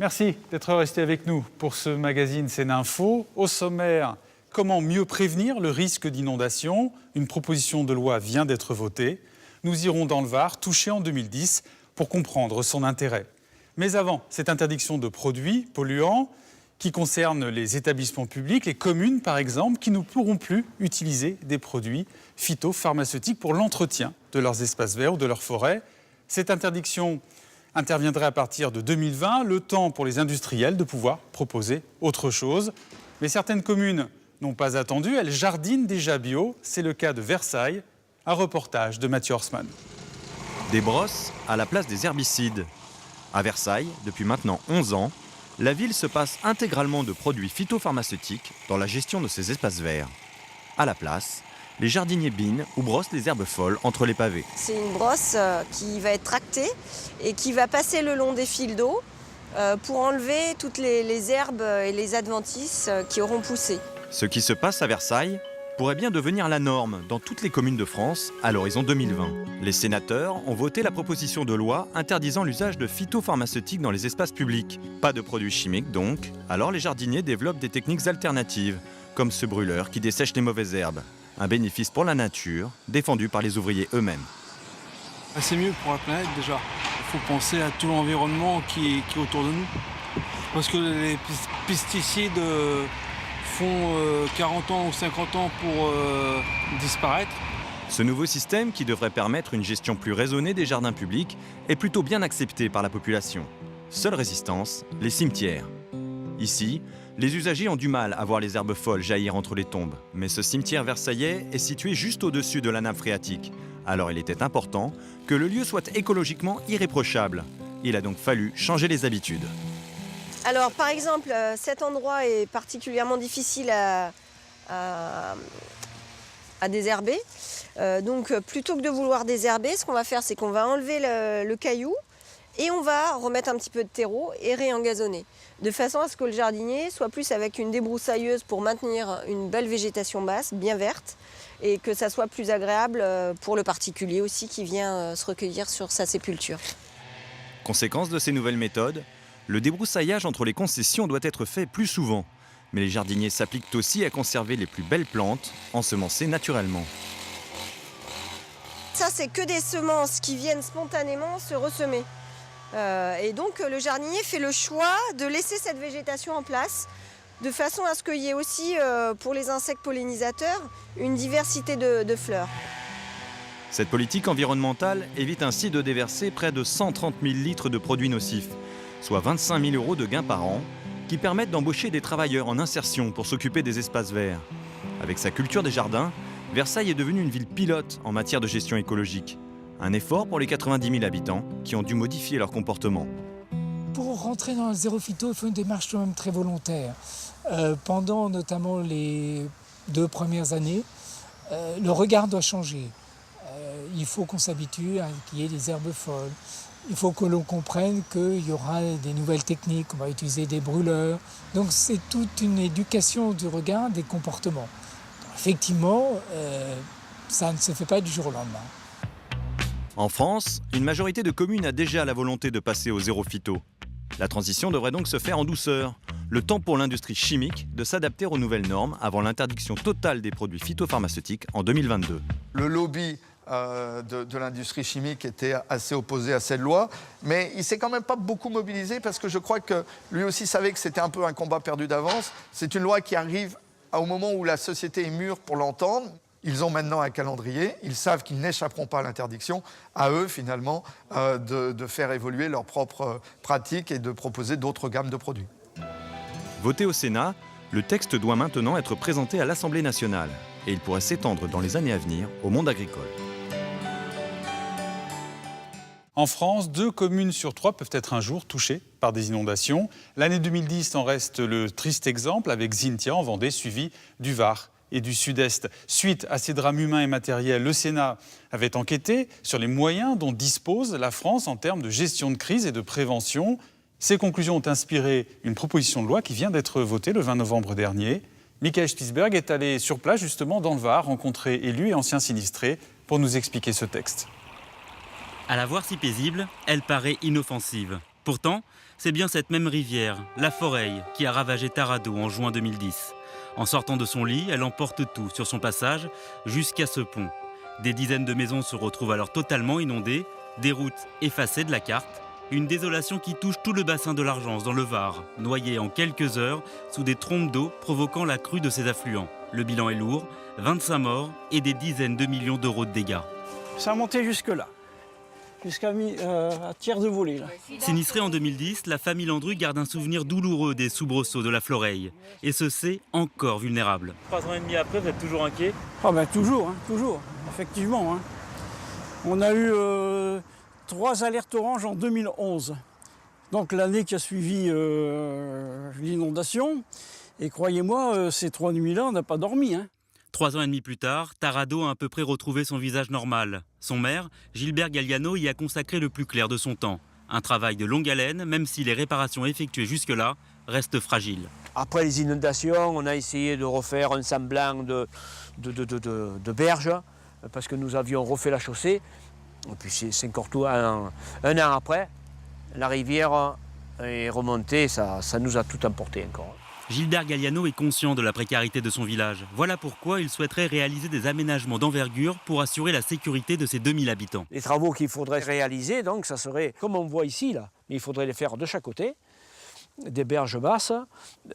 Merci d'être resté avec nous pour ce magazine Séninfo. Au sommaire, comment mieux prévenir le risque d'inondation? Une proposition de loi vient d'être votée. Nous irons dans le Var, touché en 2010, pour comprendre son intérêt. Mais avant, cette interdiction de produits polluants qui concerne les établissements publics, les communes par exemple, qui ne pourront plus utiliser des produits phytopharmaceutiques pour l'entretien de leurs espaces verts ou de leurs forêts. Cette interdiction interviendrait à partir de 2020, le temps pour les industriels de pouvoir proposer autre chose. Mais certaines communes n'ont pas attendu, elles jardinent déjà bio. C'est le cas de Versailles. Un reportage de Mathieu Horstmann. Des brosses à la place des herbicides. À Versailles, depuis maintenant 11 ans, la ville se passe intégralement de produits phytopharmaceutiques dans la gestion de ses espaces verts. À la place, les jardiniers binent ou brossent les herbes folles entre les pavés. C'est une brosse qui va être tractée et qui va passer le long des fils d'eau pour enlever toutes les herbes et les adventices qui auront poussé. Ce qui se passe à Versailles pourrait bien devenir la norme dans toutes les communes de France à l'horizon 2020. Les sénateurs ont voté la proposition de loi interdisant l'usage de phytopharmaceutiques dans les espaces publics. Pas de produits chimiques donc, alors les jardiniers développent des techniques alternatives, comme ce brûleur qui dessèche les mauvaises herbes. Un bénéfice pour la nature, défendu par les ouvriers eux-mêmes. C'est mieux pour la planète déjà. Il faut penser à tout l'environnement qui est autour de nous. Parce que les pesticides font 40 ans ou 50 ans pour disparaître. Ce nouveau système, qui devrait permettre une gestion plus raisonnée des jardins publics, est plutôt bien accepté par la population. Seule résistance, les cimetières. Ici, les usagers ont du mal à voir les herbes folles jaillir entre les tombes. Mais ce cimetière versaillais est situé juste au-dessus de la nappe phréatique. Alors il était important que le lieu soit écologiquement irréprochable. Il a donc fallu changer les habitudes. Alors par exemple, cet endroit est particulièrement difficile à désherber. Donc plutôt que de vouloir désherber, ce qu'on va faire, c'est qu'on va enlever le caillou et on va remettre un petit peu de terreau et réengazonner. De façon à ce que le jardinier soit plus avec une débroussailleuse pour maintenir une belle végétation basse, bien verte, et que ça soit plus agréable pour le particulier aussi qui vient se recueillir sur sa sépulture. Conséquence de ces nouvelles méthodes, le débroussaillage entre les concessions doit être fait plus souvent. Mais les jardiniers s'appliquent aussi à conserver les plus belles plantes, ensemencées naturellement. Ça, c'est que des semences qui viennent spontanément se ressemer. Et donc, le jardinier fait le choix de laisser cette végétation en place, de façon à ce qu'il y ait aussi, pour les insectes pollinisateurs, une diversité de fleurs. Cette politique environnementale évite ainsi de déverser près de 130 000 litres de produits nocifs, soit 25 000 € de gains par an, qui permettent d'embaucher des travailleurs en insertion pour s'occuper des espaces verts. Avec sa culture des jardins, Versailles est devenue une ville pilote en matière de gestion écologique. Un effort pour les 90 000 habitants qui ont dû modifier leur comportement. Pour rentrer dans le zéro phyto, il faut une démarche quand même très volontaire. Pendant notamment les 2 premières années, le regard doit changer. Il faut qu'on s'habitue à qu'il y ait des herbes folles. Il faut que l'on comprenne qu'il y aura des nouvelles techniques, on va utiliser des brûleurs. Donc c'est toute une éducation du regard, des comportements. Effectivement, ça ne se fait pas du jour au lendemain. En France, une majorité de communes a déjà la volonté de passer au zéro phyto. La transition devrait donc se faire en douceur. Le temps pour l'industrie chimique de s'adapter aux nouvelles normes avant l'interdiction totale des produits phytopharmaceutiques en 2022. Le lobby de l'industrie chimique était assez opposé à cette loi, mais il ne s'est quand même pas beaucoup mobilisé parce que je crois que lui aussi savait que c'était un peu un combat perdu d'avance. C'est une loi qui arrive au moment où la société est mûre pour l'entendre. Ils ont maintenant un calendrier, ils savent qu'ils n'échapperont pas à l'interdiction. À eux, finalement, de faire évoluer leurs propres pratiques et de proposer d'autres gammes de produits. Voté au Sénat, le texte doit maintenant être présenté à l'Assemblée nationale et il pourrait s'étendre dans les années à venir au monde agricole. En France, 2 communes sur 3 peuvent être un jour touchées par des inondations. L'année 2010 en reste le triste exemple avec Xynthia en Vendée, suivi du Var et du Sud-Est. Suite à ces drames humains et matériels, le Sénat avait enquêté sur les moyens dont dispose la France en termes de gestion de crise et de prévention. Ces conclusions ont inspiré une proposition de loi qui vient d'être votée le 20 novembre dernier. Michael Spitzberg est allé sur place, justement dans le Var, rencontrer élus et anciens sinistrés pour nous expliquer ce texte. À la voir si paisible, elle paraît inoffensive. Pourtant, c'est bien cette même rivière, la Foreille, qui a ravagé Taradot en juin 2010. En sortant de son lit, elle emporte tout sur son passage jusqu'à ce pont. Des dizaines de maisons se retrouvent alors totalement inondées, des routes effacées de la carte. Une désolation qui touche tout le bassin de l'Argence dans le Var, noyé en quelques heures sous des trompes d'eau provoquant la crue de ses affluents. Le bilan est lourd, 25 morts et des dizaines de millions d'euros de dégâts. Ça a monté jusque-là, jusqu'à tiers de volée. Là. Sinistrée en 2010, la famille Landru garde un souvenir douloureux des soubresauts de la Floreille et se sait encore vulnérable. 3 ans et demi après, vous êtes toujours inquiet? Ah ben toujours, effectivement. On a eu 3 alertes oranges en 2011, donc l'année qui a suivi l'inondation. Et croyez-moi, ces 3 nuits-là, on n'a pas dormi. 3 ans et demi plus tard, Taradot a à peu près retrouvé son visage normal. Son maire, Gilbert Galliano, y a consacré le plus clair de son temps. Un travail de longue haleine, même si les réparations effectuées jusque-là restent fragiles. Après les inondations, on a essayé de refaire un semblant de berge, parce que nous avions refait la chaussée. Et puis c'est encore tout un an après, la rivière est remontée, ça nous a tout emporté encore. Gilbert Galliano est conscient de la précarité de son village. Voilà pourquoi il souhaiterait réaliser des aménagements d'envergure pour assurer la sécurité de ses 2000 habitants. Les travaux qu'il faudrait réaliser, donc, ça serait, comme on voit ici, là, mais il faudrait les faire de chaque côté, des berges basses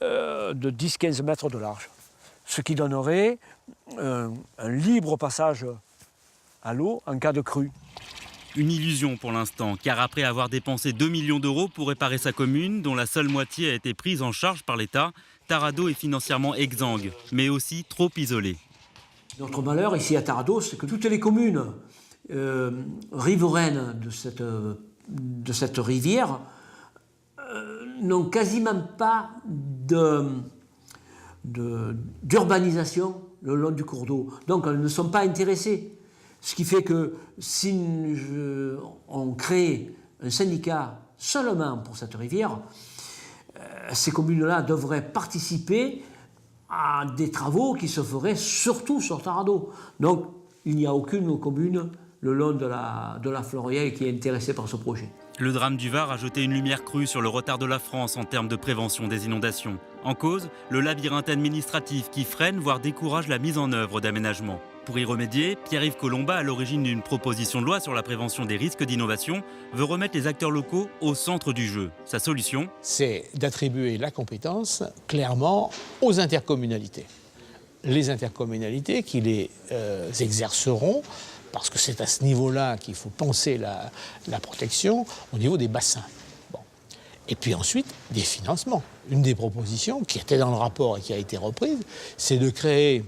de 10-15 mètres de large. Ce qui donnerait un libre passage à l'eau en cas de crue. Une illusion pour l'instant, car après avoir dépensé 2 millions d'euros pour réparer sa commune, dont la seule moitié a été prise en charge par l'État, Taradot est financièrement exsangue, mais aussi trop isolé. Notre malheur ici à Taradot, c'est que toutes les communes riveraines de cette rivière n'ont quasiment pas d'urbanisation le long du cours d'eau. Donc elles ne sont pas intéressées. Ce qui fait que si on crée un syndicat seulement pour cette rivière, ces communes-là devraient participer à des travaux qui se feraient surtout sur Taradot. Donc il n'y a aucune commune le long de la Floreille qui est intéressée par ce projet. Le drame du Var a jeté une lumière crue sur le retard de la France en termes de prévention des inondations. En cause, le labyrinthe administratif qui freine, voire décourage la mise en œuvre d'aménagements. Pour y remédier, Pierre-Yves Colomba, à l'origine d'une proposition de loi sur la prévention des risques d'innovation, veut remettre les acteurs locaux au centre du jeu. Sa solution ? C'est d'attribuer la compétence clairement aux intercommunalités. Les intercommunalités qui les exerceront, parce que c'est à ce niveau-là qu'il faut penser la protection, au niveau des bassins. Bon. Et puis ensuite, des financements. Une des propositions qui était dans le rapport et qui a été reprise, c'est de créer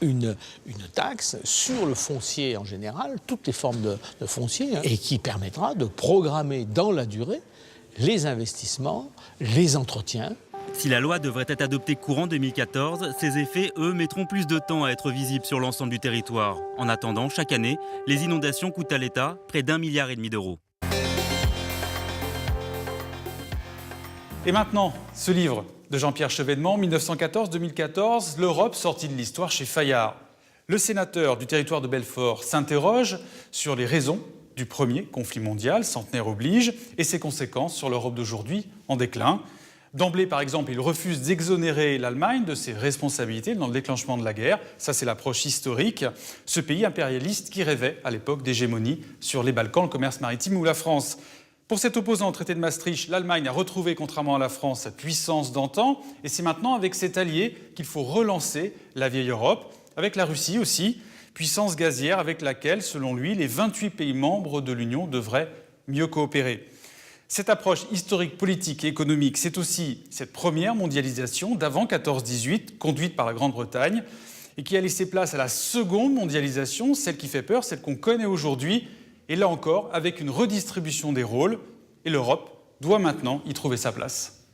une taxe sur le foncier en général, toutes les formes de foncier, et qui permettra de programmer dans la durée les investissements, les entretiens. Si la loi devrait être adoptée courant 2014, ses effets, eux, mettront plus de temps à être visibles sur l'ensemble du territoire. En attendant, chaque année, les inondations coûtent à l'État près d'1,5 milliard d'euros. Et maintenant, ce livre de Jean-Pierre Chevènement, 1914-2014, l'Europe sortie de l'histoire chez Fayard. Le sénateur du territoire de Belfort s'interroge sur les raisons du premier conflit mondial, centenaire oblige, et ses conséquences sur l'Europe d'aujourd'hui en déclin. D'emblée, par exemple, il refuse d'exonérer l'Allemagne de ses responsabilités dans le déclenchement de la guerre. Ça, c'est l'approche historique. Ce pays impérialiste qui rêvait à l'époque d'hégémonie sur les Balkans, le commerce maritime ou la France. Pour cet opposant au traité de Maastricht, l'Allemagne a retrouvé, contrairement à la France, sa puissance d'antan. Et c'est maintenant avec cet allié qu'il faut relancer la vieille Europe, avec la Russie aussi, puissance gazière avec laquelle, selon lui, les 28 pays membres de l'Union devraient mieux coopérer. Cette approche historique, politique et économique, c'est aussi cette première mondialisation d'avant 14-18, conduite par la Grande-Bretagne, et qui a laissé place à la seconde mondialisation, celle qui fait peur, celle qu'on connaît aujourd'hui, et là encore, avec une redistribution des rôles, et l'Europe doit maintenant y trouver sa place.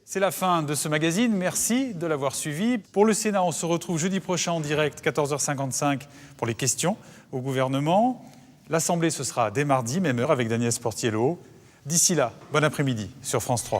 C'est la fin de ce magazine, merci de l'avoir suivi. Pour le Sénat, on se retrouve jeudi prochain en direct, 14h55, pour les questions au gouvernement. L'Assemblée, ce sera dès mardi, même heure, avec Daniel Sportiello. D'ici là, bon après-midi sur France 3.